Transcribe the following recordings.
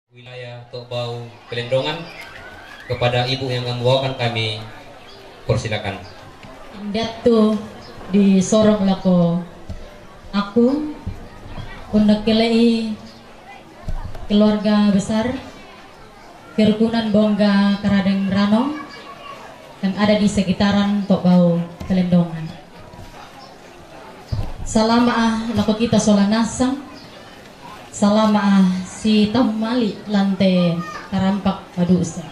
wilayah Tokbau Pelendongan. Kepada ibu yang membawakan kami persilakan. Indatu di sorong lako aku undakelai keluarga besar kerukunan Bongga Karadeng Rano yang ada di sekitaran Tokbau Pelendongan. Salama lako kita solanasang, salama si tamali lante tarampak madusa.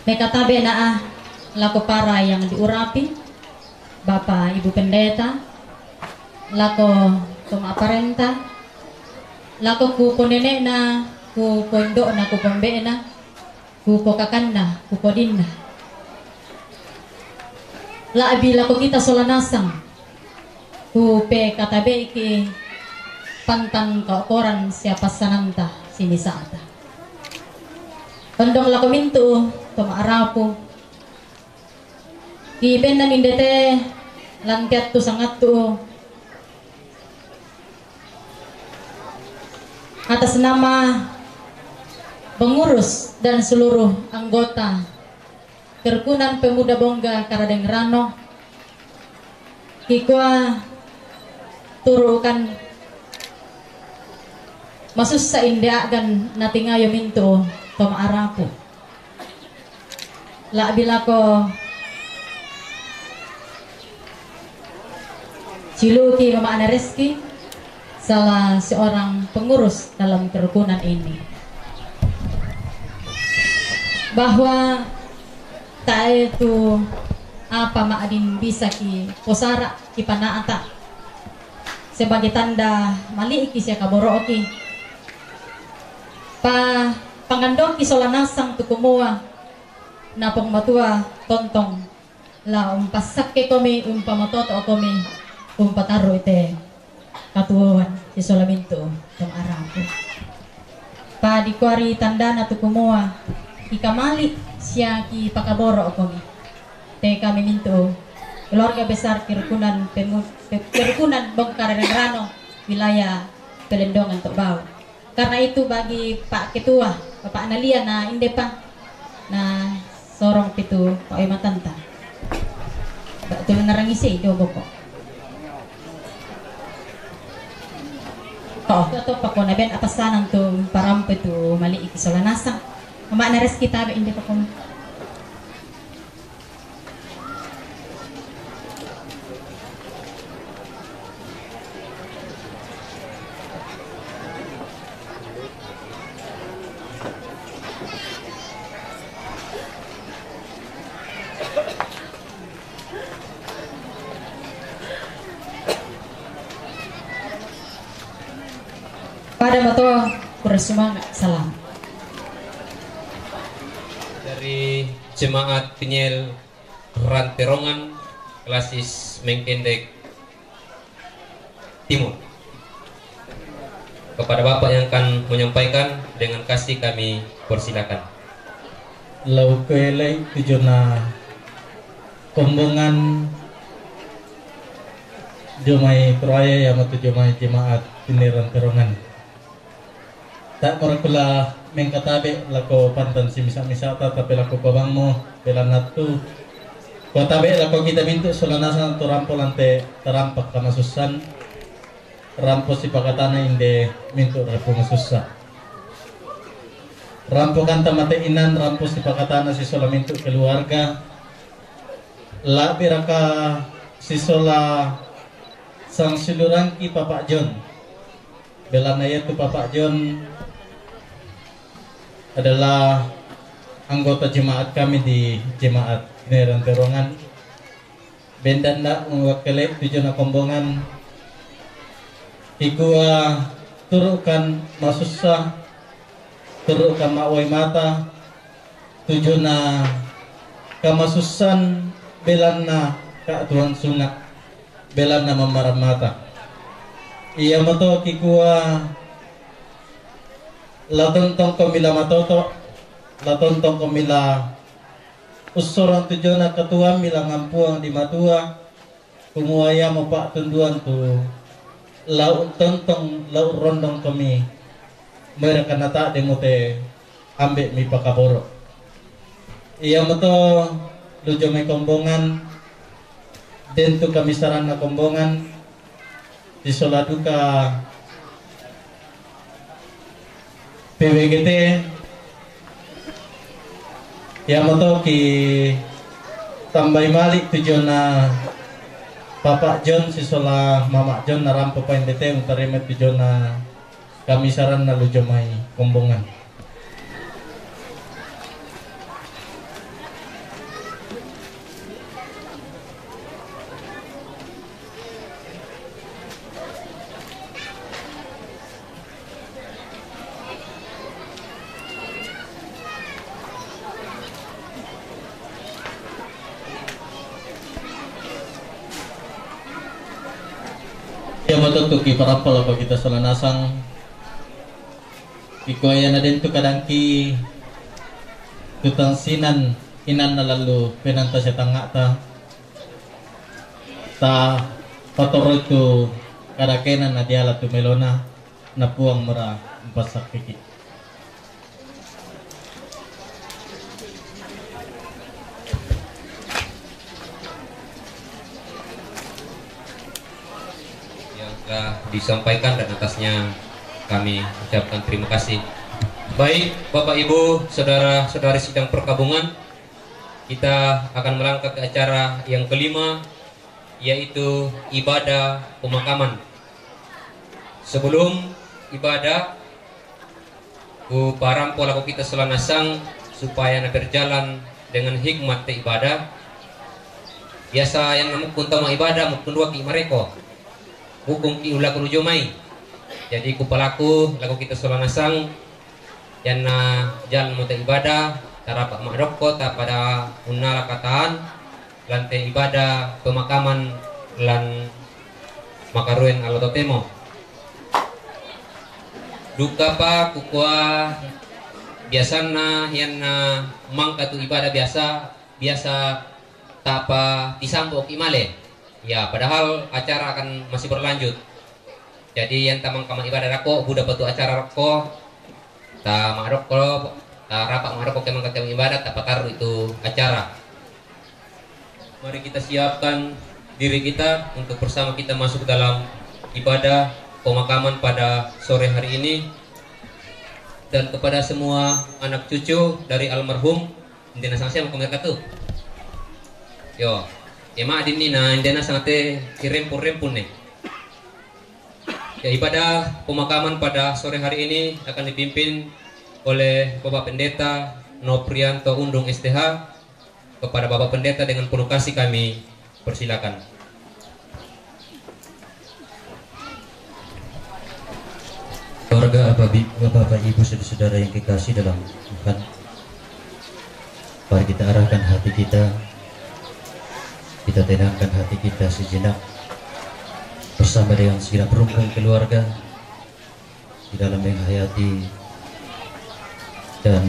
Mekatabe na lako para yang diurapi Bapak Ibu Pendeta, lako tumaparenta, lako ku ponene na, ku pondo na, ku pombe na, ku pokakan na, ku podin na. Laabi lako kita solanasang, ku pe katabe iki pantang kaukoran siapa sananta sini saata. Pandong lako mintu tumaarapo kiben na nindete lantiat tu sangat tu atas nama pengurus dan seluruh anggota Kerukunan Pemuda Bongga Karadeng Rano kikwa turukan masus sa indiagan natingayo mintu tumaarapo la bilako Ciluki Mama Ana Reski, salah seorang pengurus dalam kerukunan ini, bahwa tak itu apa maadin bisa ki posara ki panaata sebagai tanda mali iki siya kaboroki pa pangandoki solanasang tukumua napong matua tontong la umpasak ke kami umpamatoto kami umpataro ite katuan si solaminto tong arapo pa dikwari tanda na tukumua ikamali siya ki pakaboro kami te kami minto keluarga besar Kerukunan Bongga Karadeng Rano wilayah Pelendongan Tokbau. Karena itu bagi Pak Ketua Bapak Analia na inde pa na sorong pitu Pak Matanta betul narangisi do boko to pako na ben apasanan to parampe to mali ikisolanasang Mama Ana Reski tabe inde pa kon pada mato bersemangat salam Dari Jemaat Pinyel Ranterongan Klasis Mengkendek Timur. Kepada Bapak yang akan menyampaikan dengan kasih kami persilakan. Lau kelai tujuna kombongan jomai proya yang matu jomai jemaat Pinyel Ranterongan. Tak merakula mengkatabe lako pantan si misa-misata tapi lako babang mo belanatu ko tabe lako kita bintu solanasan to rampo lante tarampak kamasusan rampo si pakatana inde mintu rampo masusa rampo kanta mateinan rampo si pakatana si sola mintu keluarga la biraka si sola sang silurangki Bapak John belanaya tu Bapak John adalah anggota jemaat kami di jemaat Pinyel Ranterongan. Bendanda mewakili tujuan kombongan ikua turukan masusa turukan mawai mata tujuan kamasusan belana kaatuan sungat belana mamaram mata iya moto kikua latontong komila matoto latontong komila usorang tujuan ketua mila ngampuang di matua kumuaya mo pak tunduan tu lau tontong lau rondong kami mereka nata demote ambek mi pakaboro iya moto lujo may kombongan dento kami sarana kombongan di soladuka PWGT ya moto ki tambay malik tujuan na Bapak John sisola Mama John narampo pa indete utarimet tujuan na kami saran na lujo may kombongan. Ya betul tuh ki parapal apa kita selanasang ikoya na din tu kadangki tutang sinan inan na lalu penanta sa tanga ta patoro tu kadakenan na diala tu melona na puang mura pasak kiki. Disampaikan dan atasnya kami ucapkan terima kasih. Baik Bapak Ibu, saudara-saudari sidang perkabungan, kita akan melangkah ke acara yang kelima, yaitu ibadah pemakaman. Sebelum ibadah, parampo laku kita selanasang supaya berjalan dengan hikmat ibadah. Biasa yang namuk kuntama ibadah mukun dua ki mereka hukum ki ulah kuno jomai. Jadi ku pelaku laku kita solanasang yang jalan muta ibadah tarapak makdokko ta pada unala kataan lantai ibadah pemakaman lan makaruen alototemo duka pa kukua biasana yang mangka tu ibadah biasa tapa tisambo kimale. Ya, padahal acara akan masih berlanjut. Jadi yang tamang kamang ibadah rako, budak batu acara rako, ta maroko, ta rapak maroko kemang ketemu ibadah, ta pataru itu acara. Mari kita siapkan diri kita untuk bersama kita masuk dalam ibadah pemakaman pada sore hari ini. Dan kepada semua anak cucu dari almarhum, intina sang siapa kemerka tuh. Yo. Ema adin nina indena sangat rempun nih. Ya, ibadah pemakaman pada sore hari ini akan dipimpin oleh Bapak Pendeta Noprianto Undung STH. Kepada Bapak Pendeta dengan penuh kasih kami persilakan. Keluarga Bapak Ibu saudara yang kekasih dalam Tuhan, mari kita arahkan hati kita tenangkan hati kita sejenak bersama dengan segenap rukun keluarga di dalam menghayati dan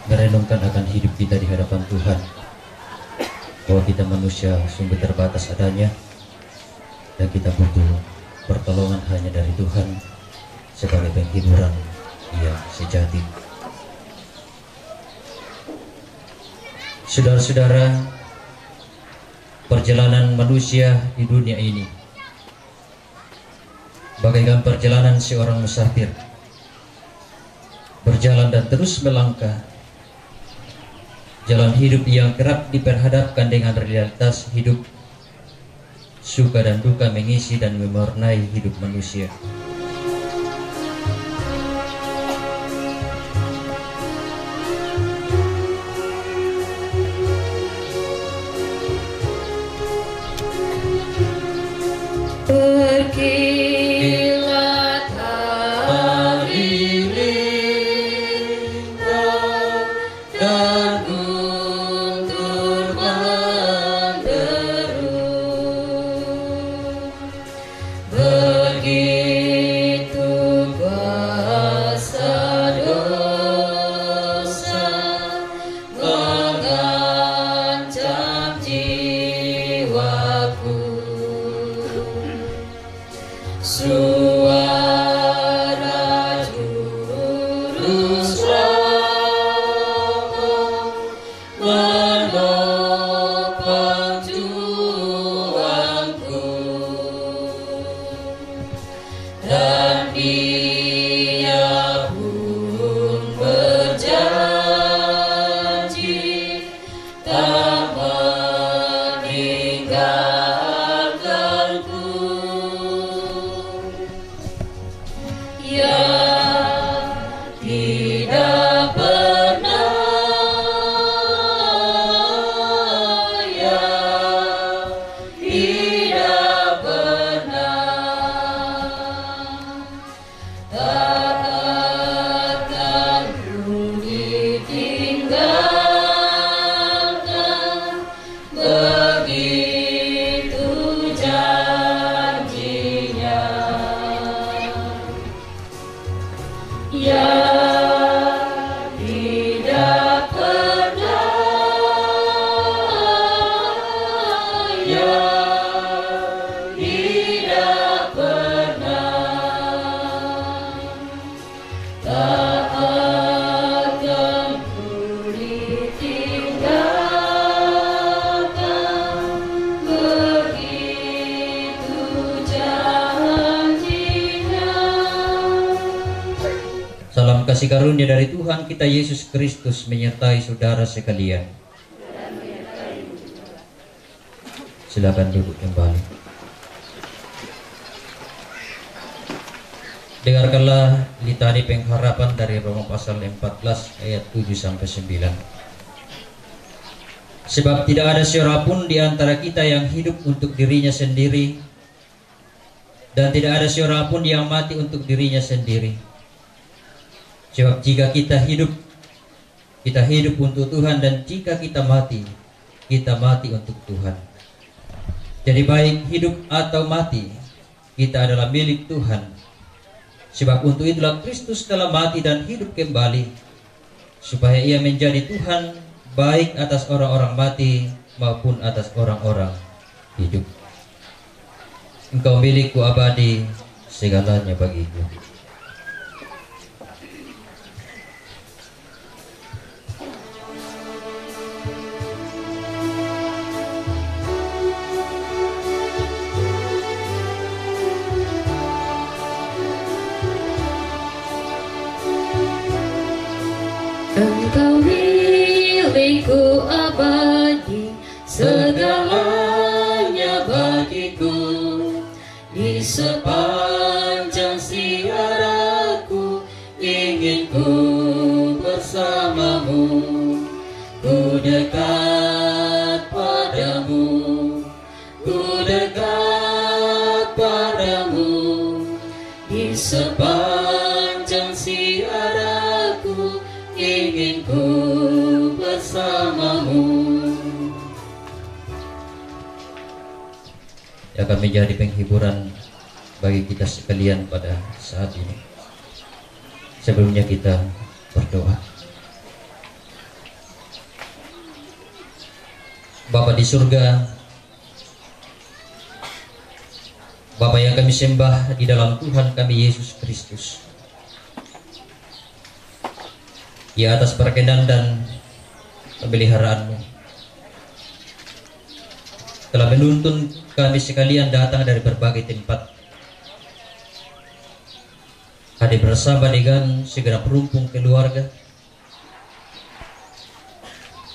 merenungkan akan hidup kita di hadapan Tuhan, bahwa kita manusia sungguh terbatas adanya dan kita butuh pertolongan hanya dari Tuhan sebagai penghiburan yang sejati. Saudara-saudara, perjalanan manusia di dunia ini bagaikan perjalanan seorang musafir, berjalan dan terus melangkah jalan hidup yang kerap diperhadapkan dengan realitas hidup. Suka dan duka mengisi dan mewarnai hidup manusia. Berkilat halilintar dan guntur menderu, begitu kuasa dosa mengancam jiwaku. So tinggalkanku, yang tidak pernah, yang tidak pernah, tak akan ku ditinggalkan, begitu janjinya. Yang tidak pernah, yang tidak pernah, tak akan ku ditinggalkan, begitu janjinya. Salam kasih karunia dari Tuhan kita Yesus Kristus menyertai saudara sekalian. Silakan duduk kembali. Dengarkanlah litani pengharapan dari Roma pasal 14 ayat 7 sampai 9. Sebab tidak ada seorang pun di antara kita yang hidup untuk dirinya sendiri, dan tidak ada seorang pun yang mati untuk dirinya sendiri. Sebab jika kita hidup untuk Tuhan, dan jika kita mati untuk Tuhan. Jadi baik hidup atau mati, kita adalah milik Tuhan. Sebab untuk itulah Kristus telah mati dan hidup kembali, supaya ia menjadi Tuhan baik atas orang-orang mati maupun atas orang-orang hidup. Engkau milikku abadi, segalanya bagiku. Engkau milikku abadi, segalanya bagiku. Di sepanjang siaraku ingin ku bersamamu, ku dekat padamu, ku dekat padamu. Di sepanjang siaraku ingin ku bersamamu. Yang akan menjadi penghiburan bagi kita sekalian pada saat ini. Sebelumnya kita berdoa. Bapa di surga, Bapa yang kami sembah di dalam Tuhan kami Yesus Kristus, ya atas perkenan dan pemeliharaan-Mu telah menuntun kami sekalian datang dari berbagai tempat, hadir bersama dengan segenap rumpun keluarga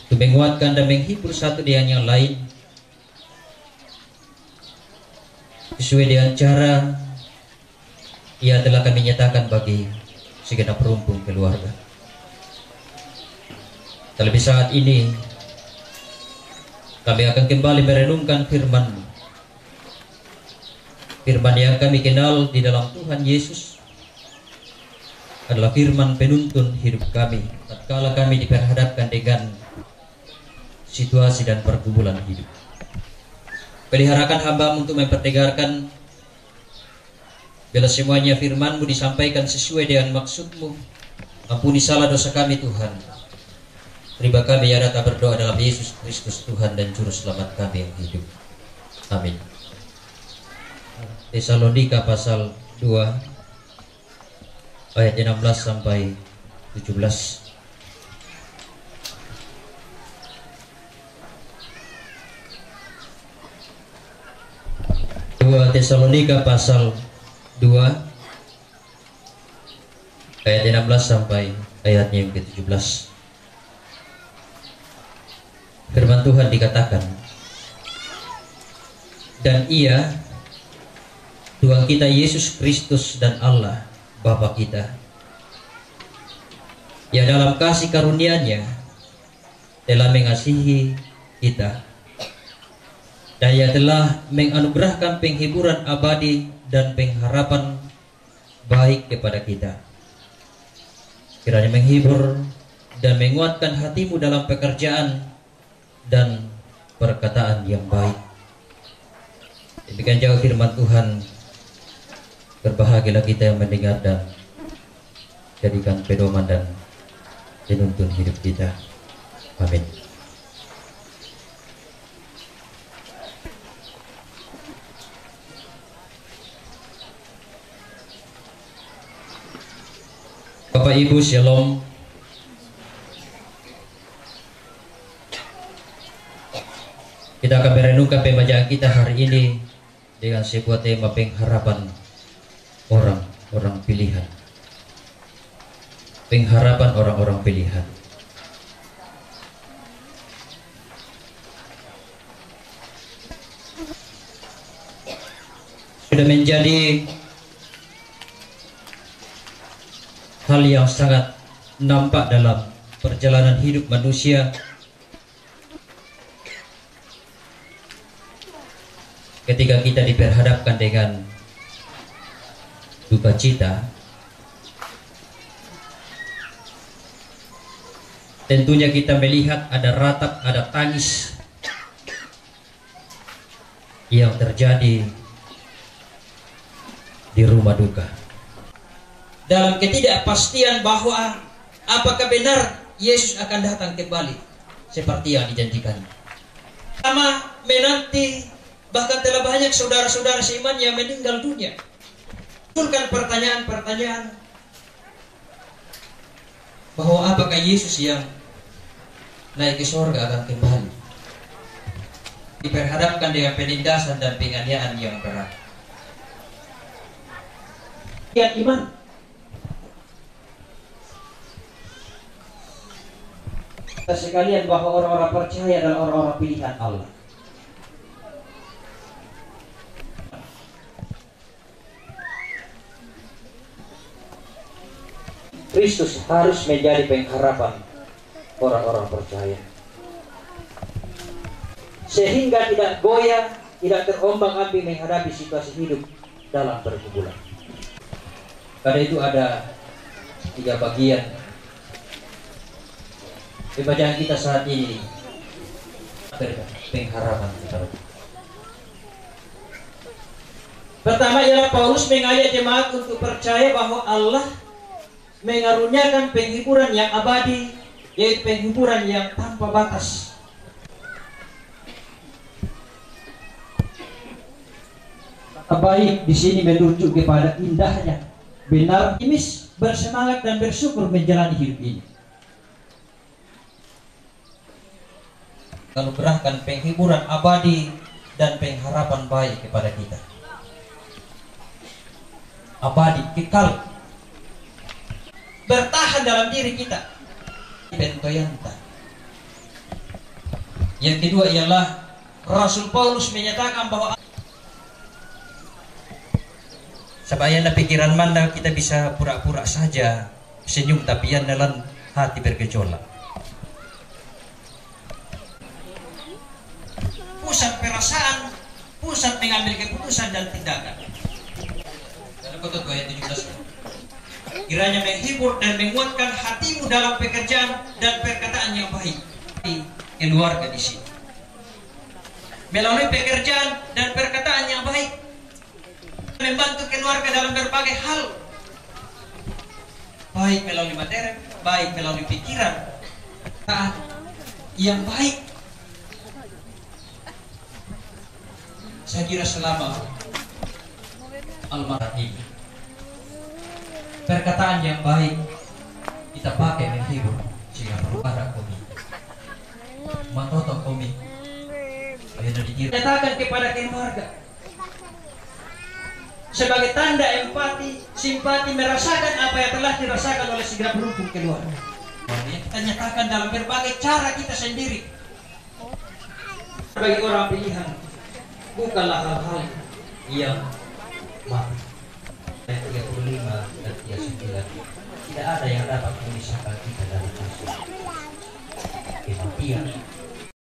untuk menguatkan dan menghibur satu dengan yang lain sesuai dengan cara yang telah kami nyatakan bagi segenap rumpun keluarga. Terlebih saat ini kami akan kembali merenungkan firman-Mu, firman yang kami kenal di dalam Tuhan Yesus adalah firman penuntun hidup kami tatkala kami diperhadapkan dengan situasi dan pergumulan hidup. Peliharakan hamba-Mu untuk mempertegarkan bila semuanya firman-Mu disampaikan sesuai dengan maksud-Mu. Ampuni salah dosa kami Tuhan. Terima kami ya datang berdoa dalam Yesus Kristus Tuhan dan Juru Selamat kami yang hidup. Amin. Tesalonika pasal 2 ayat 16 sampai 17. Tesalonika pasal 2 ayat 16 sampai ayatnya yang ke-17. Firman Tuhan dikatakan, dan Ia, Tuhan kita Yesus Kristus dan Allah Bapa kita, yang dalam kasih karunia-Nya telah mengasihi kita, dan Ia telah menganugerahkan penghiburan abadi dan pengharapan baik kepada kita. Kiranya menghibur dan menguatkan hatimu dalam pekerjaan dan perkataan yang baik. Demikian jauh firman Tuhan. Berbahagialah kita yang mendengar dan jadikan pedoman dan penuntun hidup kita. Amin. Bapak Ibu, Shalom. Kita akan merenungkan pembacaan kita hari ini dengan sebuah tema pengharapan orang-orang pilihan. Pengharapan orang-orang pilihan. Sudah menjadi hal yang sangat nampak dalam perjalanan hidup manusia ketika kita diperhadapkan dengan duka cita. Tentunya kita melihat ada ratap, ada tangis yang terjadi di rumah duka. Dalam ketidakpastian bahwa apakah benar Yesus akan datang kembali seperti yang dijanjikan. Sama menanti, bahkan telah banyak saudara-saudara seiman yang meninggal dunia. Munculkan pertanyaan-pertanyaan bahwa apakah Yesus yang naik ke surga akan kembali. Diperhadapkan dengan penindasan dan penganiayaan yang berat. Lihat iman. Kita sekalian bahwa orang-orang percaya adalah orang-orang pilihan Allah. Kristus harus menjadi pengharapan orang-orang percaya, sehingga tidak goyah, tidak terombang-ambing menghadapi situasi hidup dalam pergumulan. Karena itu ada 3 bagian pembacaan kita saat ini. Pengharapan kita. Pertama ialah Paulus mengajak jemaat untuk percaya bahwa Allah mengaruniakan penghiburan yang abadi, yaitu penghiburan yang tanpa batas. Kata baik di sini menunjuk kepada indahnya, benar, optimis, bersemangat dan bersyukur menjalani hidup ini. Anugerahkan penghiburan abadi dan pengharapan baik kepada kita. Abadi, kekal, bertahan dalam diri kita. Yang kedua ialah Rasul Paulus menyatakan bahwa sebayana pikiran mana kita bisa pura-pura saja senyum, tapi yang dalam hati bergejolak. Pusat perasaan, pusat mengambil keputusan dan tindakan. Dalam Kotot ayat 17. Kiranya menghibur dan menguatkan hatimu dalam pekerjaan dan perkataan yang baik. Keluarga di sini. Melalui pekerjaan dan perkataan yang baik, membantu keluarga dalam berbagai hal. Baik melalui materi, baik melalui pikiran, taat yang baik. Saya kira selama almarhum perkataan yang baik kita pakai menghibur, sehingga berubah kami matoto kami nyatakan kepada keluarga sebagai tanda empati, simpati, merasakan apa yang telah dirasakan oleh segala beruntung keluarga. Kita nyatakan dalam berbagai cara kita sendiri sebagai orang pilihan. bukanlah hal-hal yang mati. Ayat 35 dan 39, tidak ada yang dapat memisahkan kita dari kasih. Kematian